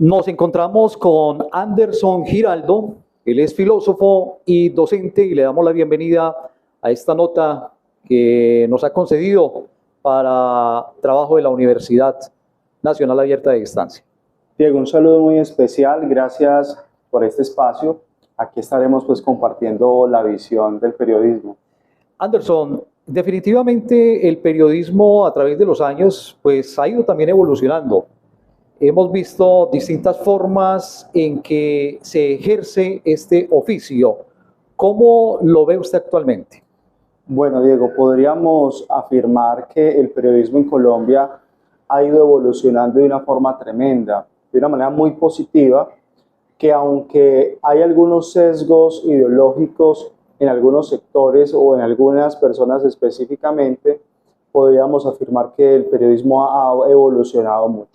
Nos encontramos con Anderson Giraldo, él es filósofo y docente y le damos la bienvenida a esta nota que nos ha concedido para trabajo de la Universidad Nacional Abierta de Distancia. Diego, un saludo muy especial, gracias por este espacio. Aquí estaremos pues compartiendo la visión del periodismo. Anderson, definitivamente el periodismo a través de los años pues ha ido también evolucionando. Hemos visto distintas formas en que se ejerce este oficio. ¿Cómo lo ve usted actualmente? Bueno, Diego, podríamos afirmar que el periodismo en Colombia ha ido evolucionando de una forma tremenda, de una manera muy positiva, que aunque hay algunos sesgos ideológicos en algunos sectores o en algunas personas específicamente, podríamos afirmar que el periodismo ha evolucionado mucho.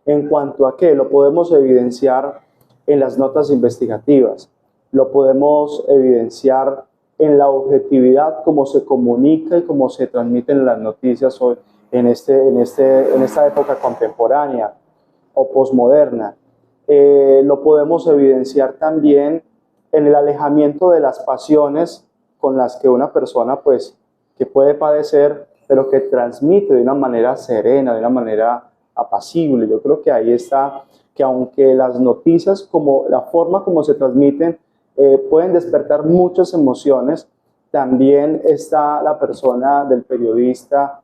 En cuanto a qué, lo podemos evidenciar en las notas investigativas, lo podemos evidenciar en la objetividad, cómo se comunica y cómo se transmiten las noticias hoy en esta época contemporánea o posmoderna. Lo podemos evidenciar también en el alejamiento de las pasiones con las que una persona pues que puede padecer, pero que transmite de una manera serena, de una manera apacible. Yo creo que ahí está, que aunque las noticias, como la forma como se transmiten, pueden despertar muchas emociones, también está la persona del periodista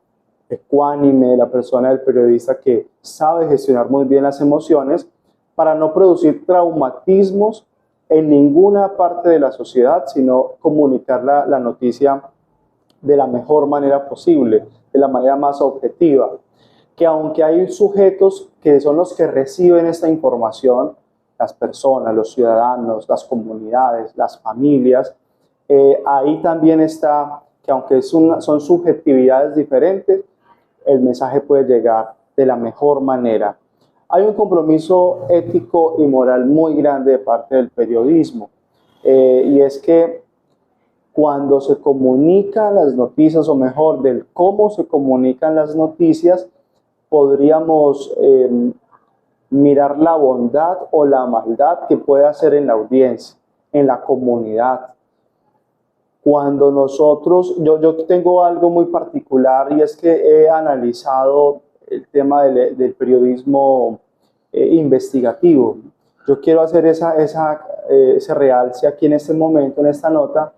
ecuánime, la persona del periodista que sabe gestionar muy bien las emociones para no producir traumatismos en ninguna parte de la sociedad, sino comunicar la noticia de la mejor manera posible, de la manera más objetiva. Que aunque hay sujetos que son los que reciben esta información, las personas, los ciudadanos, las comunidades, las familias, ahí también está que aunque son subjetividades diferentes, el mensaje puede llegar de la mejor manera. Hay un compromiso ético y moral muy grande de parte del periodismo, y es que cuando se comunican las noticias, o mejor, del cómo se comunican las noticias, podríamos mirar la bondad o la maldad que puede hacer en la audiencia, en la comunidad. Cuando nosotros, yo tengo algo muy particular y es que he analizado el tema del periodismo investigativo. Yo quiero hacer ese realce aquí en este momento, en esta nota,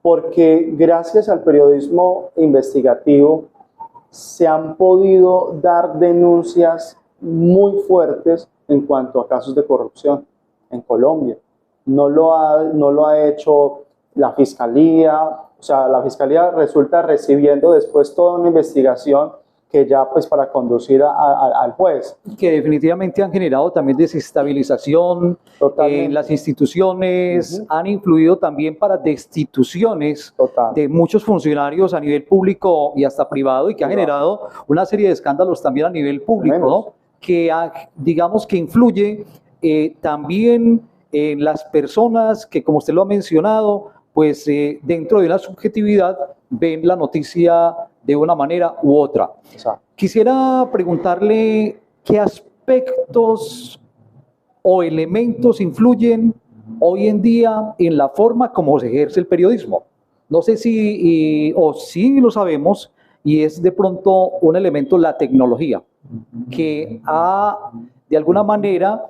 porque gracias al periodismo investigativo se han podido dar denuncias muy fuertes en cuanto a casos de corrupción en Colombia. No lo ha hecho la Fiscalía, o sea, la Fiscalía resulta recibiendo después toda una investigación que ya pues para conducir al juez. Que definitivamente han generado también desestabilización en las instituciones, han influido también para destituciones de muchos funcionarios a nivel público y hasta privado, y que ha generado una serie de escándalos también a nivel público, ¿no? Que digamos que influye también en las personas que, como usted lo ha mencionado, pues dentro de una subjetividad ven la noticia de una manera u otra. Quisiera preguntarle qué aspectos o elementos influyen hoy en día en la forma como se ejerce el periodismo. No sé si o sí lo sabemos, y es de pronto un elemento la tecnología, que ha de alguna manera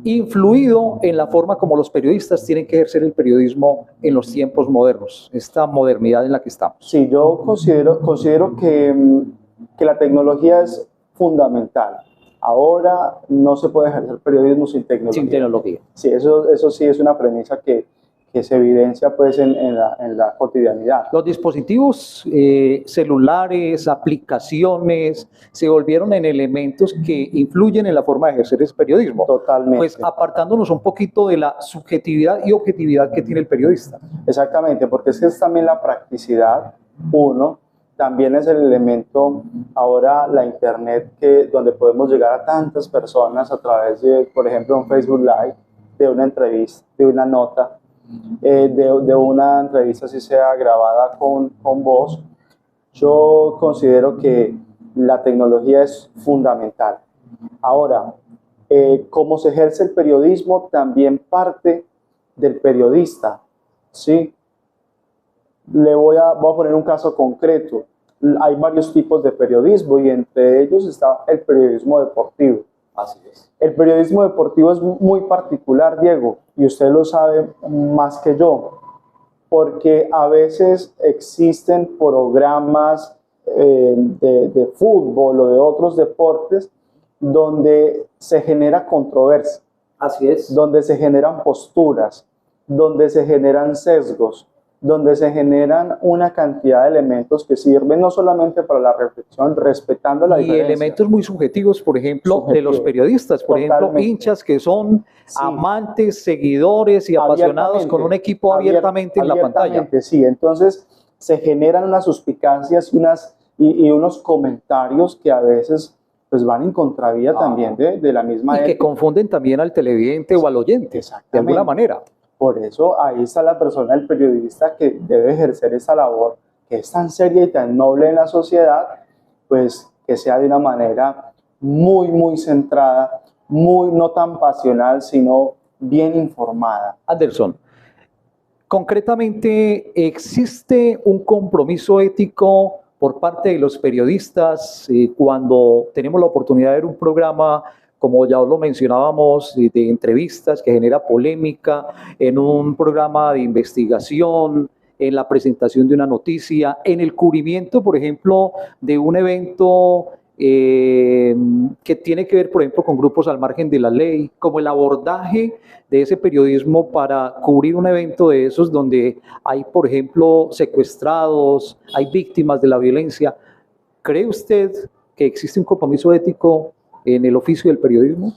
influido en la forma como los periodistas tienen que ejercer el periodismo en los tiempos modernos, esta modernidad en la que estamos. Sí, yo considero que la tecnología es fundamental. Ahora no se puede ejercer periodismo sin tecnología. Sin tecnología. Sí, eso sí es una premisa que se evidencia pues en la cotidianidad. Los dispositivos celulares, aplicaciones, se volvieron en elementos que influyen en la forma de ejercer ese periodismo. Totalmente. Pues apartándonos un poquito de la subjetividad y objetividad que tiene el periodista. Exactamente, porque es que es también la practicidad, uno, también es el elemento, ahora la internet, donde podemos llegar a tantas personas a través de, por ejemplo, un Facebook Live, de una entrevista, de una nota, de una entrevista si sea grabada con voz. Yo considero que la tecnología es fundamental. Ahora, Cómo se ejerce el periodismo también parte del periodista, ¿sí? Voy a poner un caso concreto. Hay varios tipos de periodismo y entre ellos está el periodismo deportivo. Así es. El periodismo deportivo es muy particular, Diego, y usted lo sabe más que yo, porque a veces existen programas de fútbol o de otros deportes donde se genera controversia. Así es. Donde se generan posturas, donde se generan sesgos, donde se generan una cantidad de elementos que sirven no solamente para la reflexión, respetando la diferencia. Y elementos muy subjetivos, por ejemplo, de los periodistas, por ejemplo, hinchas que son amantes, seguidores y apasionados con un equipo abiertamente en la pantalla. Sí, entonces se generan unas suspicacias y unos comentarios que a veces pues van en contravía también de la misma ética. Y que confunden también al televidente o al oyente, de alguna manera. Por eso ahí está la persona, el periodista, que debe ejercer esa labor que es tan seria y tan noble en la sociedad, pues que sea de una manera muy centrada, no tan pasional, sino bien informada. Anderson, concretamente, ¿existe un compromiso ético por parte de los periodistas cuando tenemos la oportunidad de ver un programa, como ya lo mencionábamos, de entrevistas que genera polémica, en un programa de investigación, en la presentación de una noticia, en el cubrimiento, por ejemplo, de un evento que tiene que ver, por ejemplo, con grupos al margen de la ley, como el abordaje de ese periodismo para cubrir un evento de esos donde hay, por ejemplo, secuestrados, hay víctimas de la violencia? ¿Cree usted que existe un compromiso ético en el oficio del periodismo?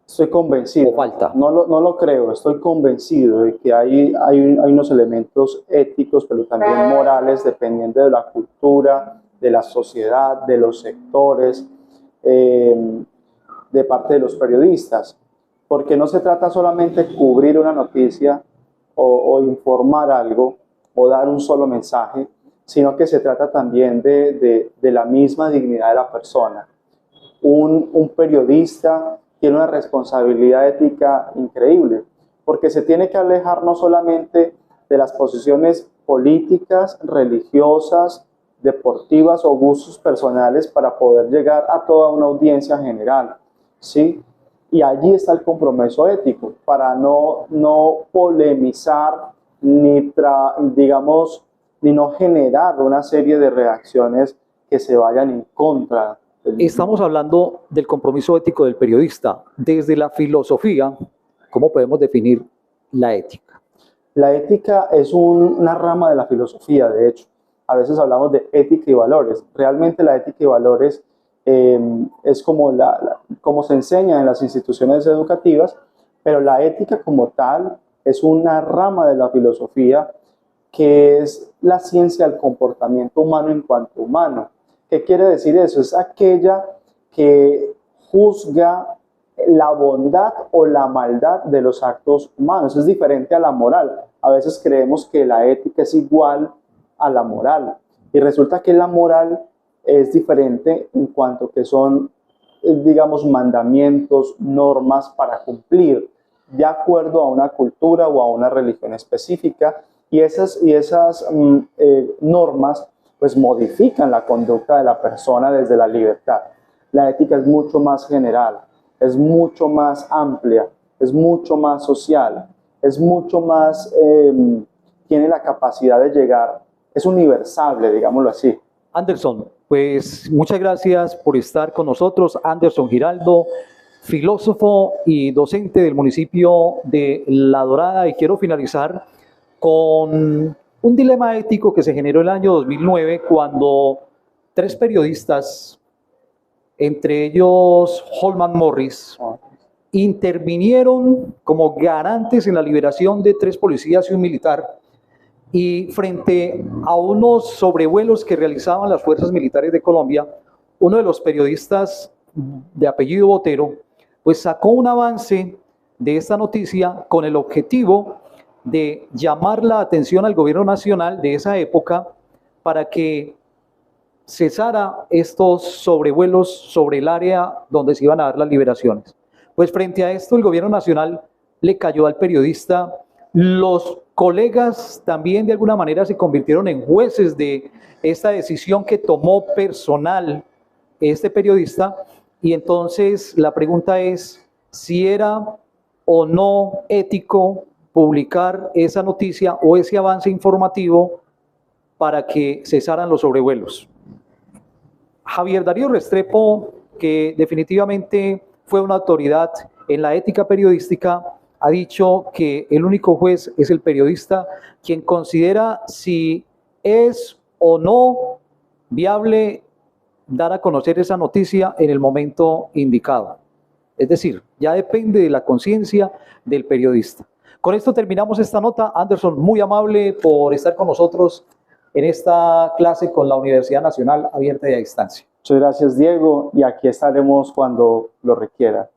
Estoy convencido. ¿O falta? No lo creo, estoy convencido de que hay unos elementos éticos, pero también morales, dependiendo de la cultura, de la sociedad, de los sectores, de parte de los periodistas. Porque no se trata solamente de cubrir una noticia o informar algo o dar un solo mensaje, sino que se trata también de la misma dignidad de la persona. Un periodista tiene una responsabilidad ética increíble, porque se tiene que alejar no solamente de las posiciones políticas, religiosas, deportivas o gustos personales para poder llegar a toda una audiencia general, ¿sí? Y allí está el compromiso ético, para no polemizar ni no generar una serie de reacciones que se vayan en contra. Estamos hablando del compromiso ético del periodista. Desde la filosofía, ¿cómo podemos definir la ética? La ética es una rama de la filosofía, de hecho. A veces hablamos de ética y valores. Realmente la ética y valores es como se enseña en las instituciones educativas, pero la ética como tal es una rama de la filosofía que es la ciencia del comportamiento humano en cuanto humano. ¿Qué quiere decir eso? Es aquella que juzga la bondad o la maldad de los actos humanos. Es diferente a la moral. A veces creemos que la ética es igual a la moral y resulta que la moral es diferente en cuanto que son, digamos, mandamientos, normas para cumplir de acuerdo a una cultura o a una religión específica, y esas normas pues modifican la conducta de la persona desde la libertad. La ética es mucho más general, es mucho más amplia, es mucho más social, es mucho más, tiene la capacidad de llegar, es universal, digámoslo así. Anderson, pues muchas gracias por estar con nosotros. Anderson Giraldo, filósofo y docente del municipio de La Dorada, y quiero finalizar con un dilema ético que se generó en el año 2009 cuando 3 periodistas, entre ellos Holman Morris, intervinieron como garantes en la liberación de 3 policías y un militar, y frente a unos sobrevuelos que realizaban las fuerzas militares de Colombia, uno de los periodistas de apellido Botero pues sacó un avance de esta noticia con el objetivo de llamar la atención al gobierno nacional de esa época para que cesara estos sobrevuelos sobre el área donde se iban a dar las liberaciones. Pues frente a esto, el gobierno nacional le cayó al periodista. Los colegas también de alguna manera se convirtieron en jueces de esta decisión que tomó personal este periodista. Y entonces la pregunta es si era o no ético publicar esa noticia o ese avance informativo para que cesaran los sobrevuelos. Javier Darío Restrepo, que definitivamente fue una autoridad en la ética periodística, ha dicho que el único juez es el periodista, quien considera si es o no viable dar a conocer esa noticia en el momento indicado. Es decir, ya depende de la conciencia del periodista. Con esto terminamos esta nota. Anderson, muy amable por estar con nosotros en esta clase con la Universidad Nacional Abierta y a Distancia. Muchas gracias, Diego, y aquí estaremos cuando lo requiera.